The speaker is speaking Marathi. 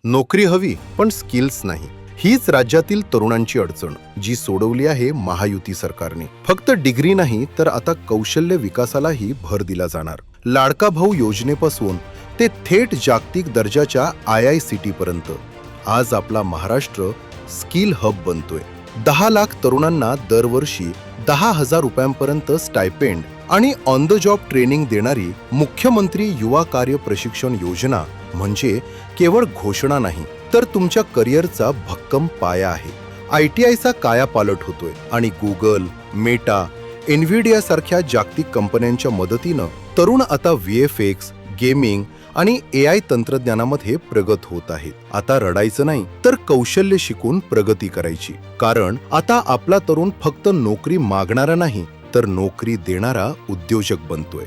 नोकरी हवी पण स्किल्स नाही. हीच राज्यातील तरुणांची अडचण, जी सोडवली आहे महायुती सरकारने. फक्त डिग्री नाही तर आता कौशल्य विकासालाही भर दिला जाणार. लाडका भाऊ योजनेपासून ते थेट जागतिक दर्जाच्या IICT पर्यंत आज आपला महाराष्ट्र स्किल हब बनतोय. 10 लाख तरुणांना दरवर्षी 10,000 रुपयांपर्यंत स्टायपेंड आणि ऑन द जॉब ट्रेनिंग देणारी मुख्यमंत्री युवा कार्य प्रशिक्षण योजना म्हणजे केवळ घोषणा नाही, तर तुमच्या करिअरचा भक्कम पाया आहे. ITIचा कायापालट होतोय आणि गुगल, मेटा, एनव्हिडिया सारख्या जागतिक कंपन्यांच्या मदतीनं तरुण आता VFX, गेमिंग आणि AI तंत्रज्ञानामध्ये प्रगत होत आहेत. आता रडायचं नाही, तर कौशल्य शिकून प्रगती करायची. कारण आता आपला तरुण फक्त नोकरी मागणारा नाही, तर नोकरी देणारा उद्योजक बनतोय.